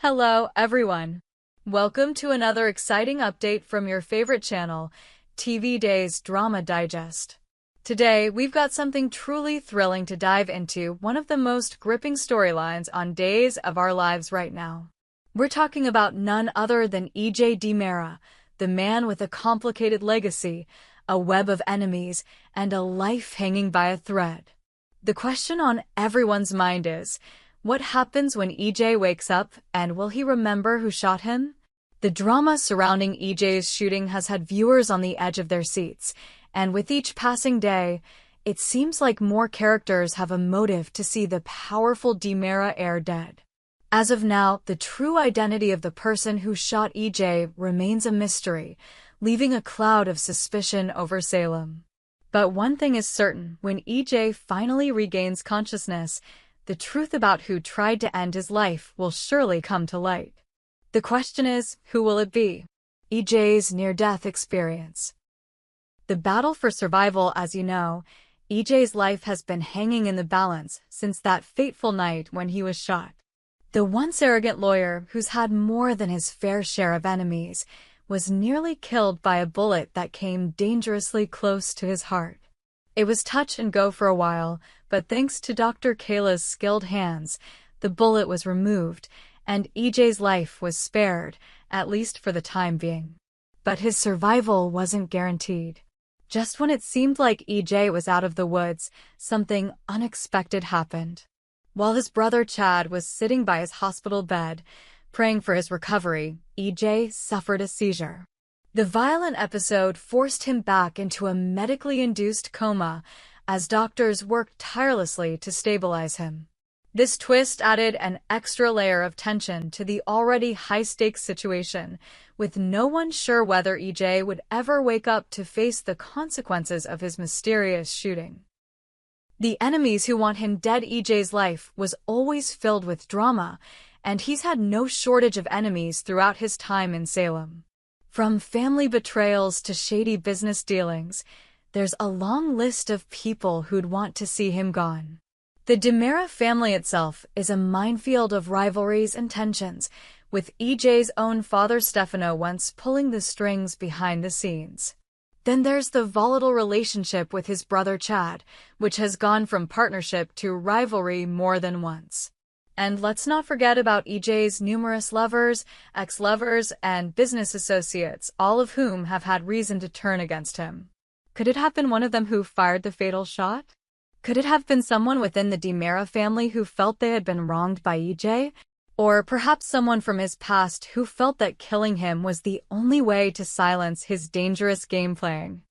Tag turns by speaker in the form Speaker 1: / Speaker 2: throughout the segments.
Speaker 1: Hello, everyone. Welcome to another exciting update from your favorite channel, TV Days Drama Digest. Today, we've got something truly thrilling to dive into, one of the most gripping storylines on Days of Our Lives right now. We're talking about none other than E.J. DiMera, the man with a complicated legacy, a web of enemies, and a life hanging by a thread. The question on everyone's mind is, what happens when EJ wakes up, and will he remember who shot him? The drama surrounding EJ's shooting has had viewers on the edge of their seats, and with each passing day, it seems like more characters have a motive to see the powerful DiMera heir dead. As of now, the true identity of the person who shot EJ remains a mystery, leaving a cloud of suspicion over Salem. But one thing is certain, when EJ finally regains consciousness, the truth about who tried to end his life will surely come to light. The question is, who will it be? EJ's near-death experience. The battle for survival, as you know, EJ's life has been hanging in the balance since that fateful night when he was shot. The once arrogant lawyer, who's had more than his fair share of enemies, was nearly killed by a bullet that came dangerously close to his heart. It was touch and go for a while, but thanks to Dr. Kayla's skilled hands, the bullet was removed, and EJ's life was spared, at least for the time being. But his survival wasn't guaranteed. Just when it seemed like EJ was out of the woods, something unexpected happened. While his brother Chad was sitting by his hospital bed, praying for his recovery, EJ suffered a seizure. The violent episode forced him back into a medically induced coma as doctors worked tirelessly to stabilize him. This twist added an extra layer of tension to the already high-stakes situation, with no one sure whether EJ would ever wake up to face the consequences of his mysterious shooting. The enemies who want him dead. EJ's life was always filled with drama, and he's had no shortage of enemies throughout his time in Salem. From family betrayals to shady business dealings, there's a long list of people who'd want to see him gone. The DiMera family itself is a minefield of rivalries and tensions, with EJ's own father Stefano once pulling the strings behind the scenes. Then there's the volatile relationship with his brother Chad, which has gone from partnership to rivalry more than once. And let's not forget about EJ's numerous lovers, ex-lovers, and business associates, all of whom have had reason to turn against him. Could it have been one of them who fired the fatal shot? Could it have been someone within the DiMera family who felt they had been wronged by EJ? Or perhaps someone from his past who felt that killing him was the only way to silence his dangerous game playing?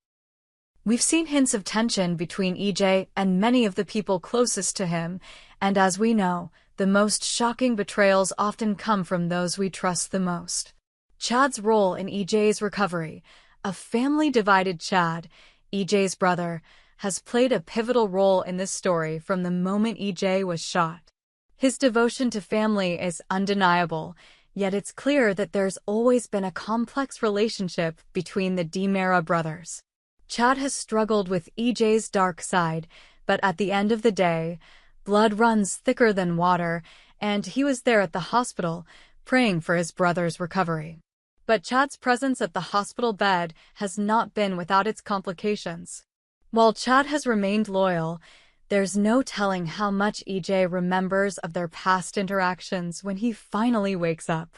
Speaker 1: We've seen hints of tension between EJ and many of the people closest to him, and as we know, the most shocking betrayals often come from those we trust the most. Chad's role in EJ's recovery, a family-divided Chad, EJ's brother, has played a pivotal role in this story from the moment EJ was shot. His devotion to family is undeniable, yet it's clear that there's always been a complex relationship between the DiMera brothers. Chad has struggled with EJ's dark side, but at the end of the day, blood runs thicker than water, and he was there at the hospital, praying for his brother's recovery. But Chad's presence at the hospital bed has not been without its complications. While Chad has remained loyal, there's no telling how much EJ remembers of their past interactions when he finally wakes up.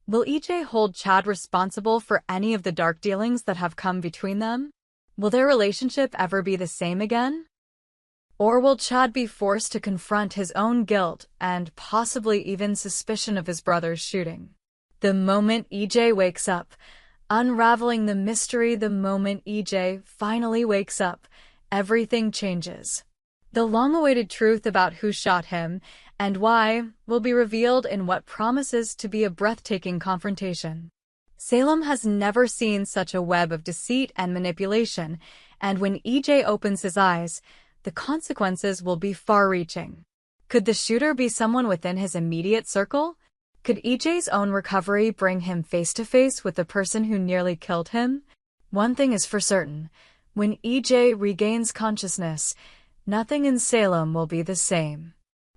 Speaker 1: Will EJ hold Chad responsible for any of the dark dealings that have come between them? Will their relationship ever be the same again? Or will Chad be forced to confront his own guilt and possibly even suspicion of his brother's shooting? The moment EJ wakes up, unraveling the mystery. The moment EJ finally wakes up, everything changes. The long-awaited truth about who shot him and why will be revealed in what promises to be a breathtaking confrontation. Salem has never seen such a web of deceit and manipulation, and when EJ opens his eyes, the consequences will be far-reaching. Could the shooter be someone within his immediate circle? Could EJ's own recovery bring him face-to-face with the person who nearly killed him? One thing is for certain. When EJ regains consciousness, nothing in Salem will be the same.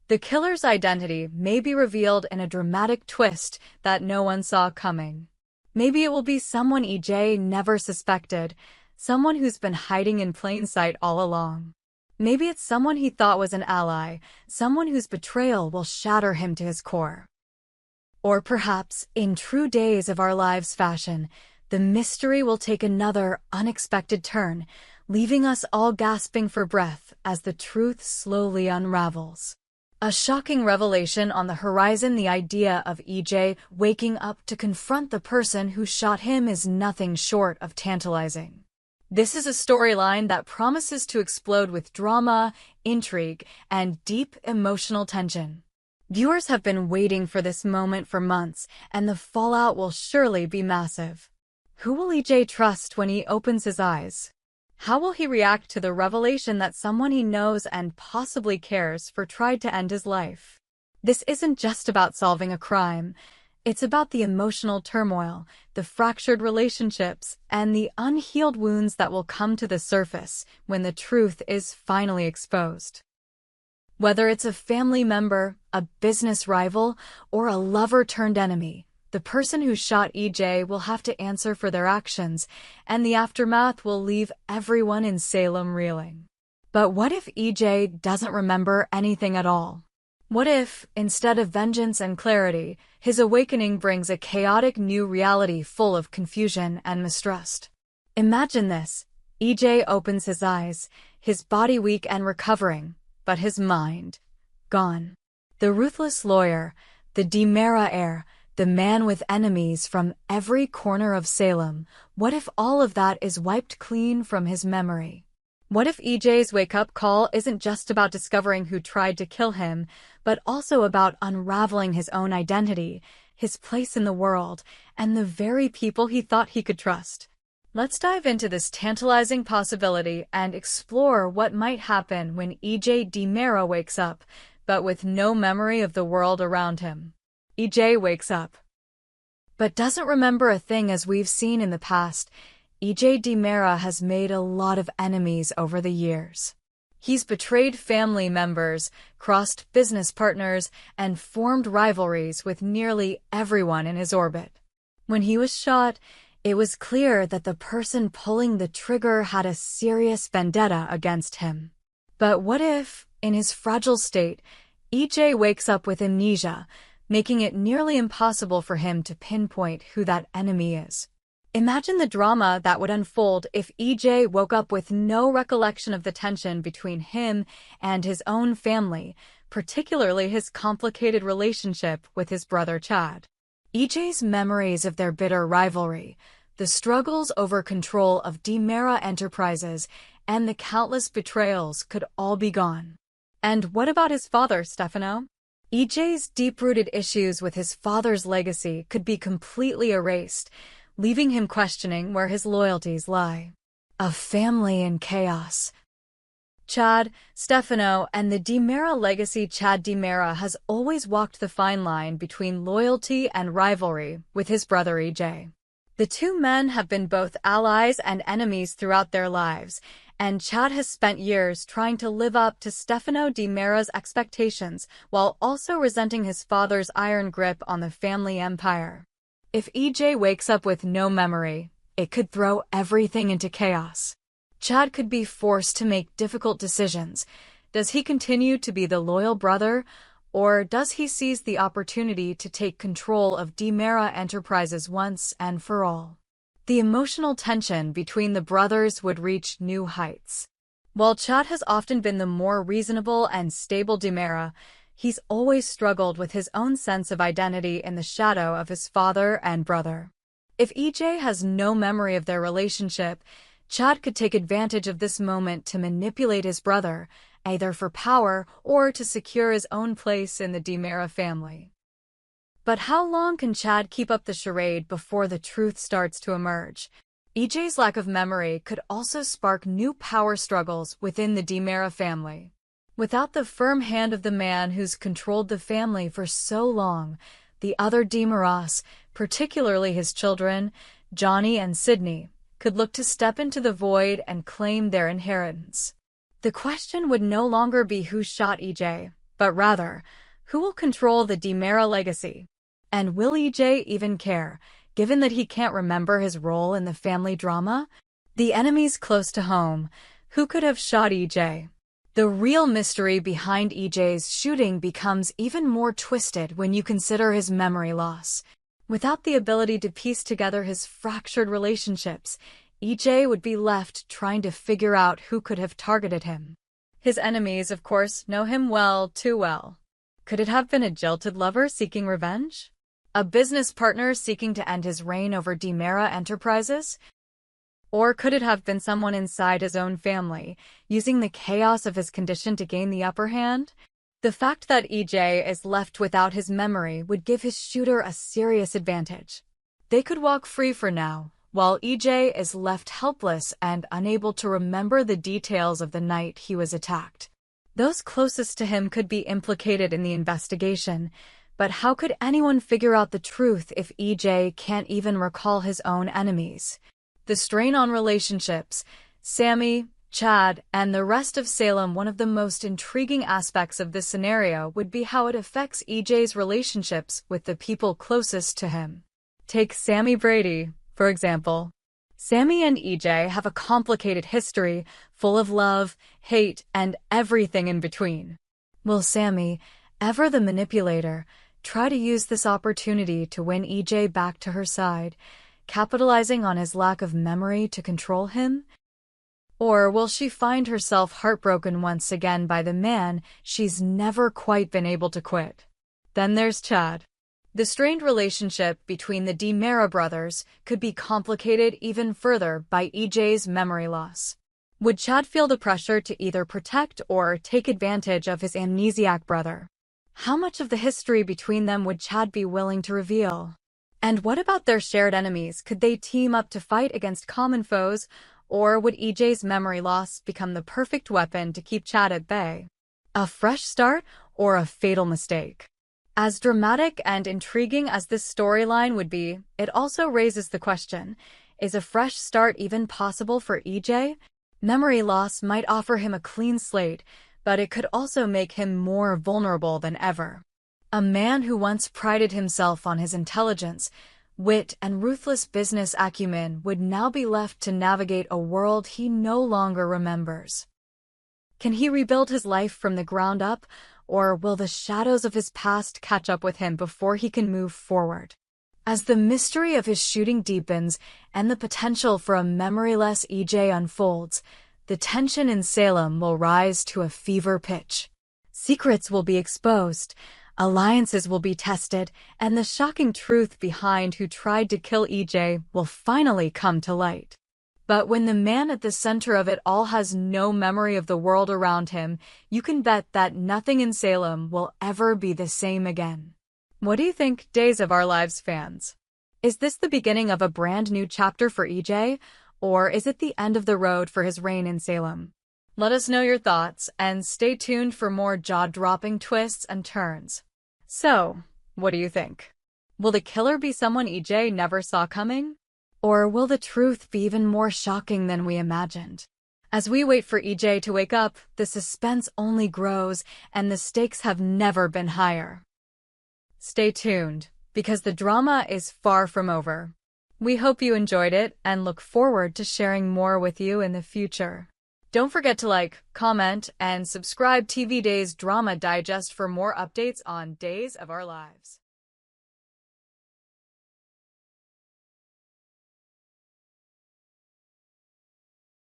Speaker 1: The killer's identity may be revealed in a dramatic twist that no one saw coming. Maybe it will be someone EJ never suspected, someone who's been hiding in plain sight all along. Maybe it's someone he thought was an ally, someone whose betrayal will shatter him to his core. Or perhaps, in true Days of Our Lives fashion, the mystery will take another unexpected turn, leaving us all gasping for breath as the truth slowly unravels. A shocking revelation on the horizon. The idea of EJ waking up to confront the person who shot him is nothing short of tantalizing. This is a storyline that promises to explode with drama, intrigue, and deep emotional tension. Viewers have been waiting for this moment for months, and the fallout will surely be massive. Who will EJ trust when he opens his eyes? How will he react to the revelation that someone he knows and possibly cares for tried to end his life? This isn't just about solving a crime. It's about the emotional turmoil, the fractured relationships, and the unhealed wounds that will come to the surface when the truth is finally exposed. Whether it's a family member, a business rival, or a lover-turned-enemy, the person who shot EJ will have to answer for their actions, and the aftermath will leave everyone in Salem reeling. But what if EJ doesn't remember anything at all? What if, instead of vengeance and clarity, his awakening brings a chaotic new reality full of confusion and mistrust? Imagine this. EJ opens his eyes, his body weak and recovering, but his mind gone. The ruthless lawyer, the DiMera heir, the man with enemies from every corner of Salem. What if all of that is wiped clean from his memory? What if EJ's wake-up call isn't just about discovering who tried to kill him, but also about unraveling his own identity, his place in the world, and the very people he thought he could trust? Let's dive into this tantalizing possibility and explore what might happen when EJ DiMera wakes up, but with no memory of the world around him. EJ wakes up, but doesn't remember a thing. As we've seen in the past, EJ DiMera has made a lot of enemies over the years. He's betrayed family members, crossed business partners, and formed rivalries with nearly everyone in his orbit. When he was shot, it was clear that the person pulling the trigger had a serious vendetta against him. But what if, in his fragile state, EJ wakes up with amnesia, making it nearly impossible for him to pinpoint who that enemy is? Imagine the drama that would unfold if EJ woke up with no recollection of the tension between him and his own family, particularly his complicated relationship with his brother Chad. EJ's memories of their bitter rivalry, the struggles over control of DiMera Enterprises, and the countless betrayals could all be gone. And what about his father, Stefano? EJ's deep-rooted issues with his father's legacy could be completely erased, leaving him questioning where his loyalties lie. A family in chaos. Chad, Stefano, and the DiMera legacy. Chad DiMera has always walked the fine line between loyalty and rivalry with his brother EJ. The two men have been both allies and enemies throughout their lives, and Chad has spent years trying to live up to Stefano DiMera's expectations while also resenting his father's iron grip on the family empire. If EJ wakes up with no memory, it could throw everything into chaos. Chad could be forced to make difficult decisions. Does he continue to be the loyal brother, or does he seize the opportunity to take control of DiMera Enterprises once and for all? The emotional tension between the brothers would reach new heights. While Chad has often been the more reasonable and stable DiMera, he's always struggled with his own sense of identity in the shadow of his father and brother. If EJ has no memory of their relationship, Chad could take advantage of this moment to manipulate his brother, either for power or to secure his own place in the DiMera family. But how long can Chad keep up the charade before the truth starts to emerge? EJ's lack of memory could also spark new power struggles within the DiMera family. Without the firm hand of the man who's controlled the family for so long, the other DiMeras, particularly his children, Johnny and Sydney, could look to step into the void and claim their inheritance. The question would no longer be who shot EJ, but rather, who will control the DiMera legacy? And will EJ even care, given that he can't remember his role in the family drama? The enemies close to home. Who could have shot EJ? The real mystery behind EJ's shooting becomes even more twisted when you consider his memory loss. Without the ability to piece together his fractured relationships, EJ would be left trying to figure out who could have targeted him. His enemies, of course, know him well, too well. Could it have been a jilted lover seeking revenge? A business partner seeking to end his reign over DiMera Enterprises? Or could it have been someone inside his own family, using the chaos of his condition to gain the upper hand? The fact that EJ is left without his memory would give his shooter a serious advantage. They could walk free for now, while EJ is left helpless and unable to remember the details of the night he was attacked. Those closest to him could be implicated in the investigation, but how could anyone figure out the truth if EJ can't even recall his own enemies? The strain on relationships, Sammy, Chad, and the rest of Salem. One of the most intriguing aspects of this scenario would be how it affects EJ's relationships with the people closest to him. Take Sammy Brady, for example. Sammy and EJ have a complicated history, full of love, hate, and everything in between. Will Sammy, ever the manipulator, try to use this opportunity to win EJ back to her side, capitalizing on his lack of memory to control him? Or will she find herself heartbroken once again by the man she's never quite been able to quit? Then there's Chad. The strained relationship between the DiMera brothers could be complicated even further by EJ's memory loss. Would Chad feel the pressure to either protect or take advantage of his amnesiac brother? How much of the history between them would Chad be willing to reveal? And what about their shared enemies? Could they team up to fight against common foes, or would EJ's memory loss become the perfect weapon to keep Chad at bay? A fresh start or a fatal mistake? As dramatic and intriguing as this storyline would be, it also raises the question, is a fresh start even possible for EJ? Memory loss might offer him a clean slate, but it could also make him more vulnerable than ever. A man who once prided himself on his intelligence, wit, and ruthless business acumen would now be left to navigate a world he no longer remembers. Can he rebuild his life from the ground up, or will the shadows of his past catch up with him before he can move forward? As the mystery of his shooting deepens and the potential for a memoryless EJ unfolds, the tension in Salem will rise to a fever pitch. Secrets will be exposed, alliances will be tested, and the shocking truth behind who tried to kill EJ will finally come to light. But when the man at the center of it all has no memory of the world around him, you can bet that nothing in Salem will ever be the same again. What do you think, Days of Our Lives fans? Is this the beginning of a brand new chapter for EJ, or is it the end of the road for his reign in Salem? Let us know your thoughts, and stay tuned for more jaw-dropping twists and turns. So, what do you think? Will the killer be someone EJ never saw coming? Or will the truth be even more shocking than we imagined? As we wait for EJ to wake up, the suspense only grows, and the stakes have never been higher. Stay tuned, because the drama is far from over. We hope you enjoyed it and look forward to sharing more with you in the future. Don't forget to like, comment, and subscribe TV Days Drama Digest for more updates on Days of Our Lives.